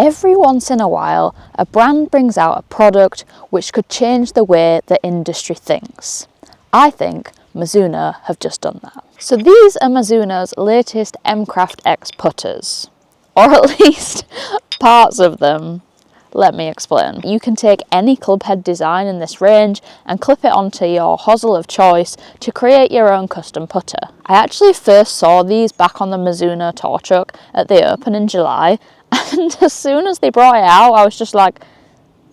Every once in a while, a brand brings out a product which could change the way the industry thinks. I think Mizuno have just done that. So these are Mizuno's latest M-Craft X putters, or at least parts of them. Let me explain. You can take any club head design in this range and clip it onto your hosel of choice to create your own custom putter. I actually first saw these back on the Mizuno tour truck at the Open in July, and as soon as they brought it out, I was just like,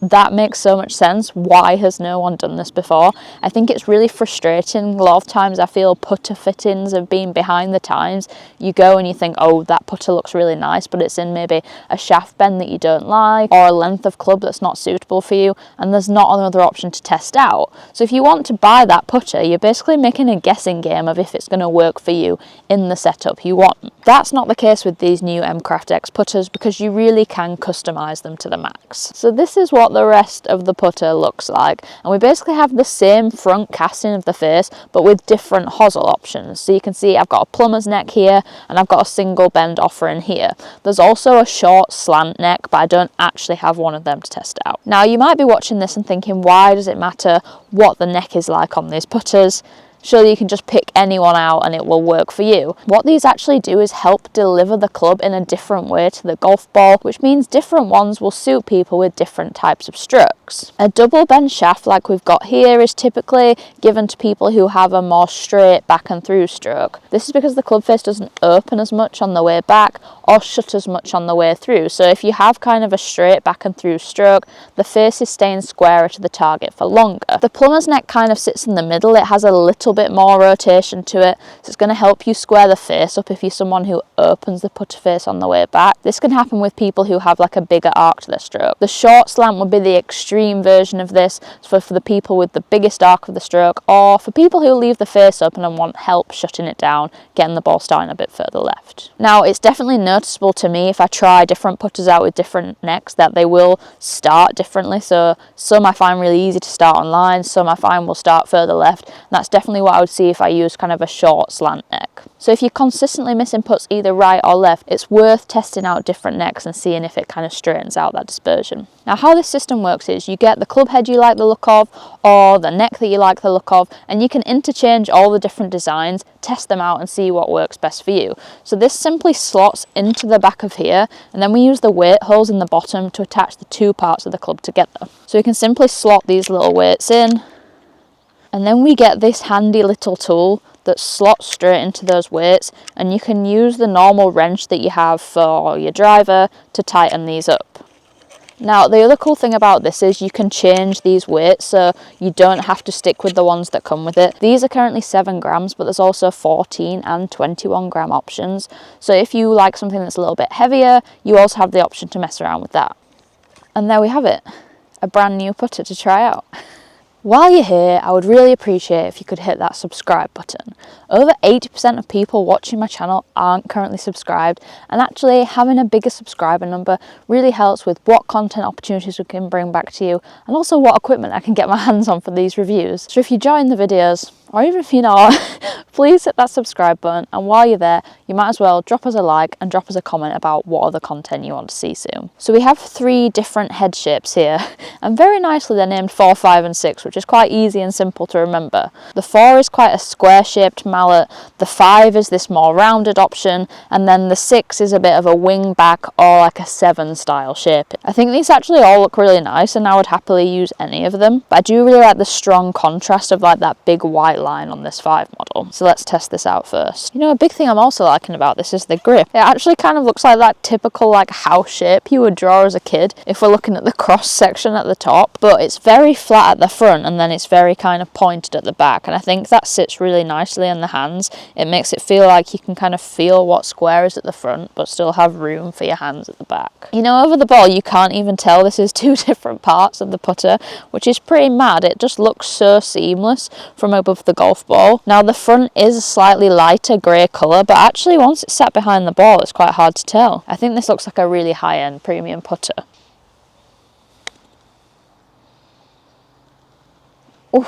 that makes so much sense. Why has no one done this before? I think it's really frustrating. A lot of times I feel putter fittings have been behind the times. You go and you think, oh, that putter looks really nice, but it's in maybe a shaft bend that you don't like, or a length of club that's not suitable for you, and there's not another option to test out. So if you want to buy that putter, you're basically making a guessing game of if it's going to work for you in the setup you want. That's not the case with these new M-Craft X putters, because you really can customize them to the max. So this is what the rest of the putter looks like, and we basically have the same front casting of the face but with different hosel options. So you can see I've got a plumber's neck here and I've got a single bend offering here. There's also a short slant neck, but I don't actually have one of them to test out. Now you might be watching this and thinking, why does it matter what the neck is like on these putters? Surely you can just pick any one out and it will work for you. What these actually do is help deliver the club in a different way to the golf ball, which means different ones will suit people with different types of strokes. A double bend shaft like we've got here is typically given to people who have a more straight back and through stroke. This is because the club face doesn't open as much on the way back or shut as much on the way through. So if you have kind of a straight back and through stroke, the face is staying squarer to the target for longer. The plumber's neck kind of sits in the middle. It has a little bit more rotation to it, so it's going to help you square the face up if you're someone who opens the putter face on the way back. This can happen with people who have like a bigger arc to their stroke. The short slant would be the extreme version of this for the people with the biggest arc of the stroke, or for people who leave the face open and want help shutting it down, getting the ball starting a bit further left. Now it's definitely noticeable to me if I try different putters out with different necks that they will start differently. So some I find really easy to start on line, some I find will start further left, and that's definitely what I would see if I use kind of a short slant neck. So if you're consistently missing putts either right or left, it's worth testing out different necks and seeing if it kind of straightens out that dispersion. Now how this system works is you get the club head you like the look of, or the neck that you like the look of, and you can interchange all the different designs, test them out and see what works best for you. So this simply slots into the back of here, and then we use the weight holes in the bottom to attach the two parts of the club together. So you can simply slot these little weights in, and then we get this handy little tool that slots straight into those weights, and you can use the normal wrench that you have for your driver to tighten these up. Now the other cool thing about this is you can change these weights, so you don't have to stick with the ones that come with it. These are currently 7 grams, but there's also 14 and 21 gram options. So if you like something that's a little bit heavier, you also have the option to mess around with that. And there we have it, a brand new putter to try out. While you're here, I would really appreciate if you could hit that subscribe button. Over 80% of people watching my channel aren't currently subscribed, and actually having a bigger subscriber number really helps with what content opportunities we can bring back to you, and also what equipment I can get my hands on for these reviews. So if you're enjoying the videos, or even if you're not, please hit that subscribe button, and while you're there, you might as well drop us a like and drop us a comment about what other content you want to see soon. So we have 3 different head shapes here, and very nicely they're named 4, 5 and 6, which is quite easy and simple to remember. The 4 is quite a square shaped mallet, the 5 is this more rounded option, and then the 6 is a bit of a wing back or like a 7 style shape. I think these actually all look really nice, and I would happily use any of them, but I do really like the strong contrast of like that big white line on this 5 model. So let's test this out first. You know, a big thing I'm also liking about this is the grip. It actually kind of looks like that typical like house shape you would draw as a kid if we're looking at the cross section at the top, but it's very flat at the front and then it's very kind of pointed at the back, and I think that sits really nicely in the hands. It makes it feel like you can kind of feel what square is at the front but still have room for your hands at the back. You know, over the ball you can't even tell this is 2 different parts of the putter, which is pretty mad. It just looks so seamless from above the golf ball. Now the front is a slightly lighter grey colour, but actually once it's sat behind the ball it's quite hard to tell. I think this looks like a really high-end premium putter. Ooh,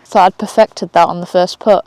thought I'd perfected that on the first putt.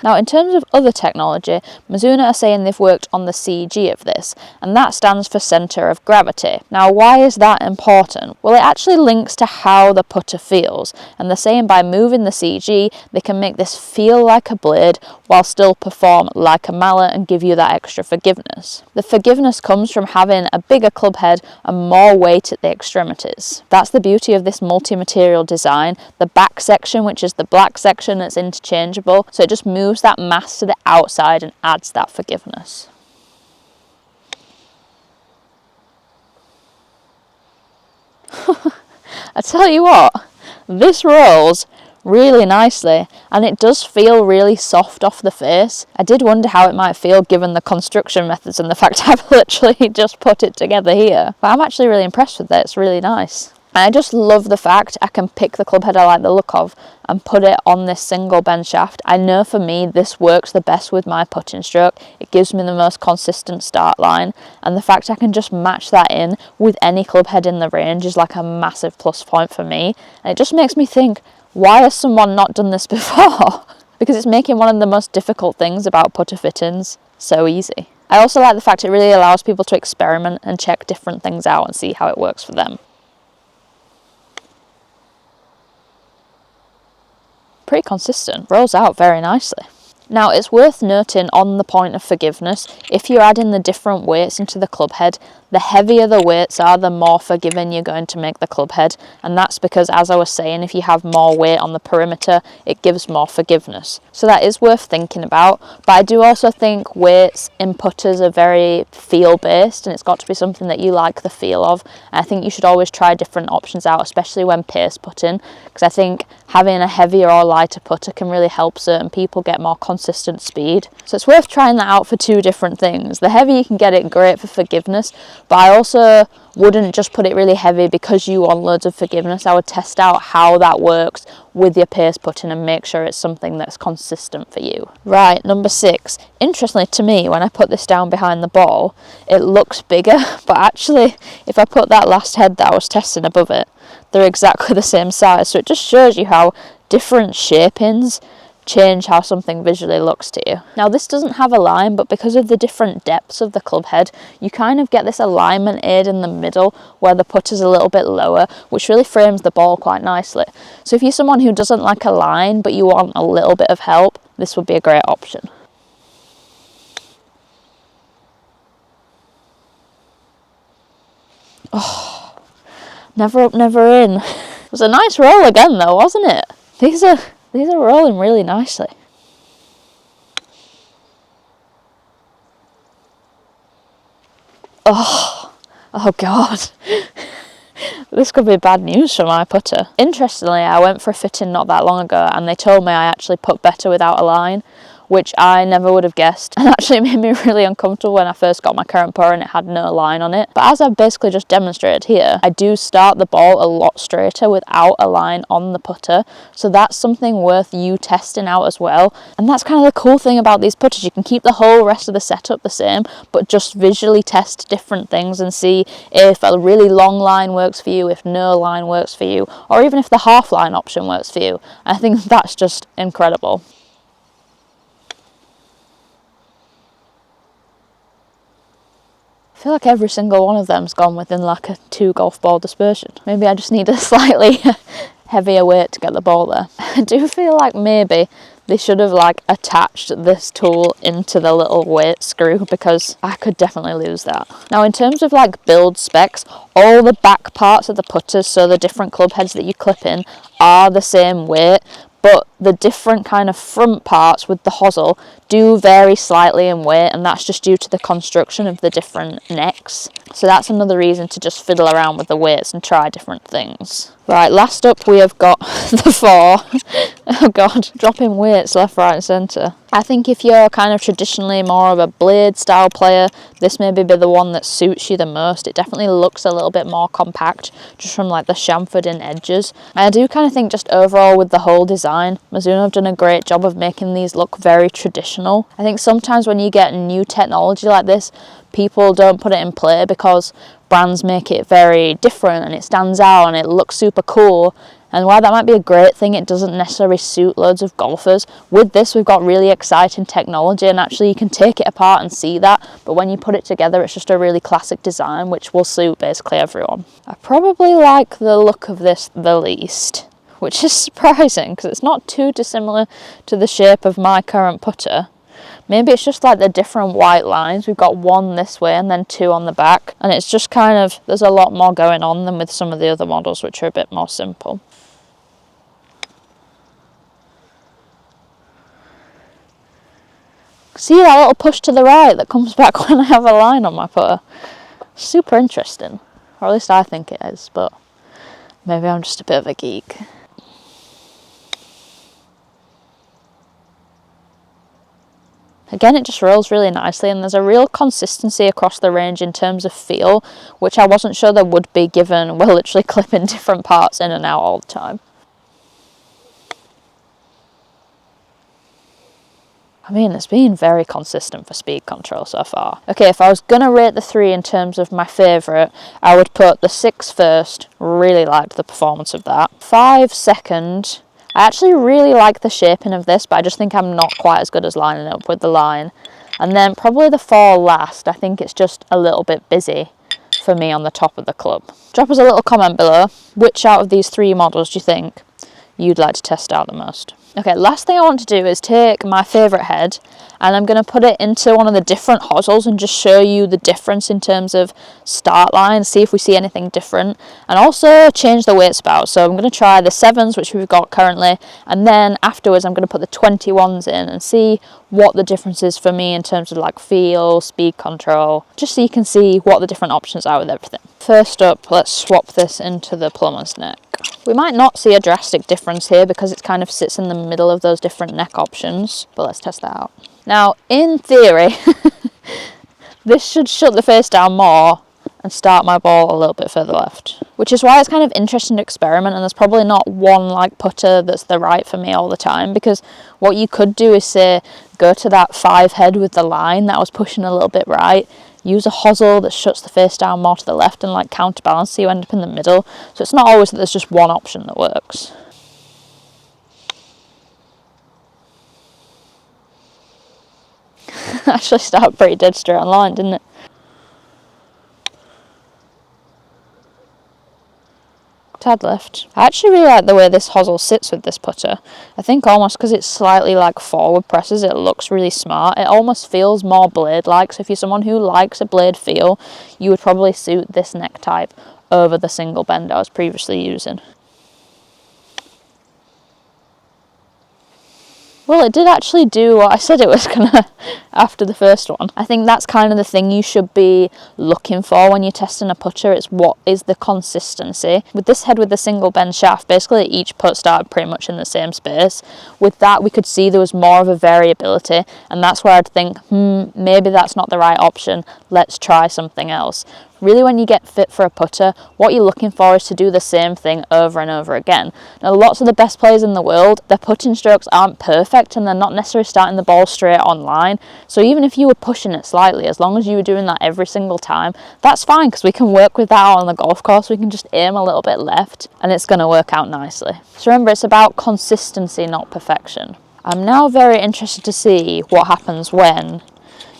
Now in terms of other technology, Mizuno are saying they've worked on the CG of this, and that stands for centre of gravity. Now why is that important? Well, it actually links to how the putter feels, and they're saying by moving the CG they can make this feel like a blade while still perform like a mallet and give you that extra forgiveness. The forgiveness comes from having a bigger club head and more weight at the extremities. That's the beauty of this multi-material design. The back section, which is the black section, that's interchangeable, so it just moves that mass to the outside and adds that forgiveness. I tell you what, this rolls really nicely, and it does feel really soft off the face. I did wonder how it might feel given the construction methods and the fact I've literally just put it together here, but I'm actually really impressed with it. It's really nice. And I just love the fact I can pick the club head I like the look of and put it on this single bend shaft. I know for me this works the best with my putting stroke. It gives me the most consistent start line, and the fact I can just match that in with any club head in the range is like a massive plus point for me. And it just makes me think, why has someone not done this before? Because it's making one of the most difficult things about putter fittings so easy. I also like the fact it really allows people to experiment and check different things out and see how it works for them. Pretty consistent, rolls out very nicely. Now it's worth noting on the point of forgiveness, if you're adding the different weights into the club head, the heavier the weights are, the more forgiving you're going to make the club head, and that's because, as I was saying, if you have more weight on the perimeter, it gives more forgiveness. So that is worth thinking about, but I do also think weights in putters are very feel based, and it's got to be something that you like the feel of, and I think you should always try different options out, especially when pace putting, because I think having a heavier or lighter putter can really help certain people get more consistent speed. So it's worth trying that out for two different things. The heavier you can get it, great for forgiveness, but I also wouldn't just put it really heavy because you want loads of forgiveness. I would test out how that works with your pace putting and make sure it's something that's consistent for you. Right, number 6. Interestingly to me, when I put this down behind the ball, it looks bigger, but actually if I put that last head that I was testing above it, they're exactly the same size. So it just shows you how different shapings change how something visually looks to you. Now this doesn't have a line, but because of the different depths of the club head, you kind of get this alignment aid in the middle where the putter's a little bit lower, which really frames the ball quite nicely. So if you're someone who doesn't like a line but you want a little bit of help, this would be a great option. Oh, never up, never in. It was a nice roll again though, wasn't it? These are rolling really nicely. Oh God. This could be bad news for my putter. Interestingly, I went for a fitting not that long ago and they told me I actually put better without a line, which I never would have guessed, and actually made me really uncomfortable when I first got my current putter and it had no line on it. But as I've basically just demonstrated here, I do start the ball a lot straighter without a line on the putter, so that's something worth you testing out as well. And that's kind of the cool thing about these putters, you can keep the whole rest of the setup the same, but just visually test different things and see if a really long line works for you, if no line works for you, or even if the half line option works for you. I think that's just incredible. I feel like every single one of them's gone within like a 2 golf ball dispersion. Maybe I just need a slightly heavier weight to get the ball there. I do feel like maybe they should have like attached this tool into the little weight screw, because I could definitely lose that. Now in terms of like build specs, all the back parts of the putters, so the different club heads that you clip in, are the same weight, but the different kind of front parts with the hosel do vary slightly in weight, and that's just due to the construction of the different necks. So that's another reason to just fiddle around with the weights and try different things. Right, last up we have got the 4. Oh God, dropping weights left, right and centre. I think if you're kind of traditionally more of a blade style player, this may be the one that suits you the most. It definitely looks a little bit more compact just from like the chamfered in edges. And I do kind of think just overall with the whole design, Mizuno have done a great job of making these look very traditional. I think sometimes when you get new technology like this, people don't put it in play because brands make it very different and it stands out and it looks super cool. And while that might be a great thing, it doesn't necessarily suit loads of golfers. With this, we've got really exciting technology, and actually you can take it apart and see that, but when you put it together, it's just a really classic design, which will suit basically everyone. I probably like the look of this the least, which is surprising because it's not too dissimilar to the shape of my current putter. Maybe it's just like the different white lines. We've got one this way and then two on the back, and it's just kind of, there's a lot more going on than with some of the other models, which are a bit more simple. See that little push to the right that comes back when I have a line on my putter? Super interesting, or at least I think it is, but maybe I'm just a bit of a geek. Again, it just rolls really nicely, and there's a real consistency across the range in terms of feel, which I wasn't sure there would be given we're literally clipping different parts in and out all the time. I mean, it's been very consistent for speed control so far. Okay, if I was gonna rate the 3 in terms of my favourite, I would put the 6 first. Really liked the performance of that. 5 second. I actually really like the shaping of this, but I just think I'm not quite as good as lining up with the line. And then probably the 4 last. I think it's just a little bit busy for me on the top of the club. Drop us a little comment below. Which out of these 3 models do you think you'd like to test out the most? Okay, last thing I want to do is take my favourite head, and I'm going to put it into one of the different hosels and just show you the difference in terms of start line, see if we see anything different, and also change the weight spout. So I'm going to try the 7s, which we've got currently, and then afterwards I'm going to put the 21s in and see what the difference is for me in terms of like feel, speed control, just so you can see what the different options are with everything. First up, let's swap this into the plumber's neck. We might not see a drastic difference here because it kind of sits in the middle of those different neck options, but let's test that out. Now, in theory, this should shut the face down more and start my ball a little bit further left, which is why it's kind of interesting to experiment, and there's probably not one like putter that's the right for me all the time, because what you could do is say, go to that 5 head with the line that I was pushing a little bit right, use a hosel that shuts the face down more to the left and like counterbalance so you end up in the middle. So it's not always that there's just one option that works. Actually started pretty dead straight on line, didn't it? Tad left. I actually really like the way this hosel sits with this putter. I think almost because it's slightly like forward presses, it looks really smart. It almost feels more blade-like, so if you're someone who likes a blade feel, you would probably suit this neck type over the single bend I was previously using. Well, it did actually do what I said it was gonna after the first one. I think that's kind of the thing you should be looking for when you're testing a putter. It's what is the consistency. With this head with the single bend shaft, basically each putt started pretty much in the same space. With that, we could see there was more of a variability, and that's where I'd think, maybe that's not the right option. Let's try something else. Really, when you get fit for a putter, what you're looking for is to do the same thing over and over again. Now, lots of the best players in the world, their putting strokes aren't perfect and they're not necessarily starting the ball straight on line. So even if you were pushing it slightly, as long as you were doing that every single time, that's fine, because we can work with that out on the golf course. We can just aim a little bit left and it's going to work out nicely. So remember, it's about consistency, not perfection. I'm now very interested to see what happens when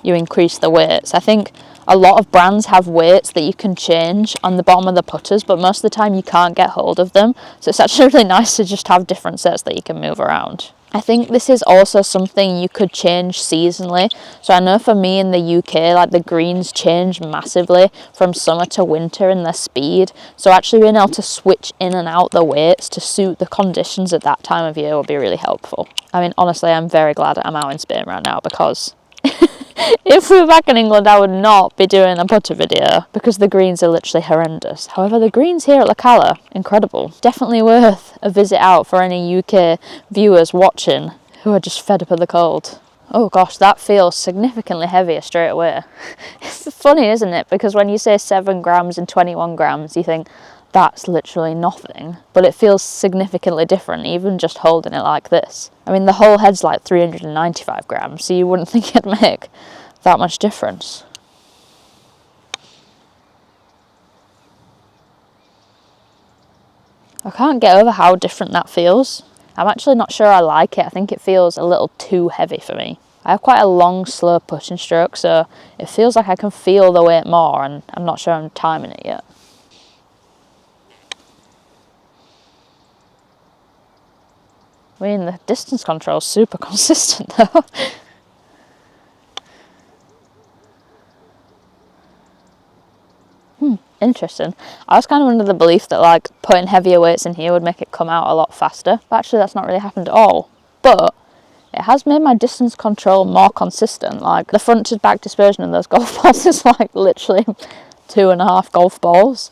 you increase the weights. I think a lot of brands have weights that you can change on the bottom of the putters, but most of the time you can't get hold of them. So it's actually really nice to just have different sets that you can move around. I think this is also something you could change seasonally. So I know for me in the UK, like the greens change massively from summer to winter in their speed. So actually being able to switch in and out the weights to suit the conditions at that time of year will be really helpful. I mean, honestly, I'm very glad I'm out in Spain right now, because if we were back in England, I would not be doing a putter video because the greens are literally horrendous. However, the greens here at La Cala, incredible. Definitely worth a visit out for any UK viewers watching who are just fed up of the cold. Oh gosh, that feels significantly heavier straight away. It's funny, isn't it? Because when you say 7 grams and 21 grams, you think that's literally nothing, but it feels significantly different even just holding it like this. I mean, the whole head's like 395 grams, so you wouldn't think it'd make that much difference. I can't get over how different that feels. I'm actually not sure I like it. I think it feels a little too heavy for me. I have quite a long, slow putting stroke, so it feels like I can feel the weight more, and I'm not sure I'm timing it yet. I mean, the distance control is super consistent though. Interesting. I was kind of under the belief that like putting heavier weights in here would make it come out a lot faster, but actually that's not really happened at all. But it has made my distance control more consistent. Like the front to back dispersion of those golf balls is like literally 2.5 golf balls.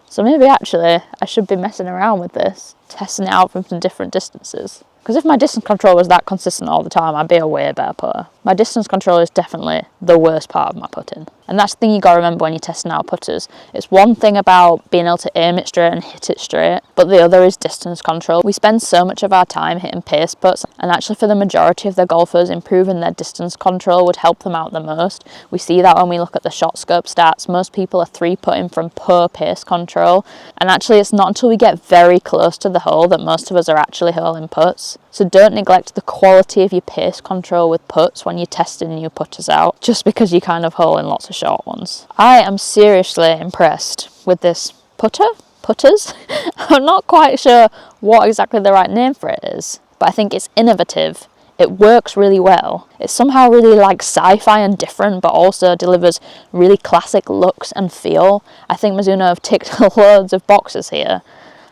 So maybe actually I should be messing around with this, testing it out from some different distances. Because if my distance control was that consistent all the time, I'd be a way better putter. My distance control is definitely the worst part of my putting. And that's the thing you got to remember when you're testing out putters. It's one thing about being able to aim it straight and hit it straight, but the other is distance control. We spend so much of our time hitting pace putts, and actually for the majority of the golfers, improving their distance control would help them out the most. We see that when we look at the shot scope stats. Most people are 3-putting from poor pace control, and actually it's not until we get very close to the hole that most of us are actually holing putts. So don't neglect the quality of your pace control with putts when you're testing new putters out, just because you kind of hole in lots of short ones. I am seriously impressed with this putters. I'm not quite sure what exactly the right name for it is, but I think it's innovative. It works really well. It's somehow really like sci-fi and different, but also delivers really classic looks and feel. I think Mizuno have ticked loads of boxes here.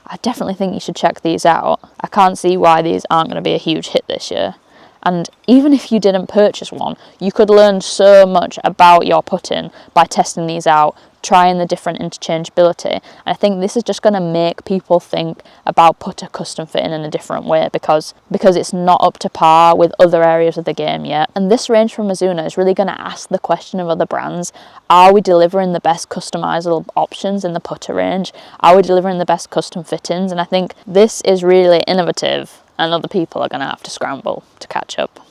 I definitely think you should check these out. I can't see why these aren't going to be a huge hit this year. And even if you didn't purchase one, you could learn so much about your putting by testing these out, trying the different interchangeability. And I think this is just going to make people think about putter custom fitting in a different way because it's not up to par with other areas of the game yet. And this range from Mizuno is really going to ask the question of other brands: are we delivering the best customizable options in the putter range? Are we delivering the best custom fittings? And I think this is really innovative, and other people are going to have to scramble to catch up.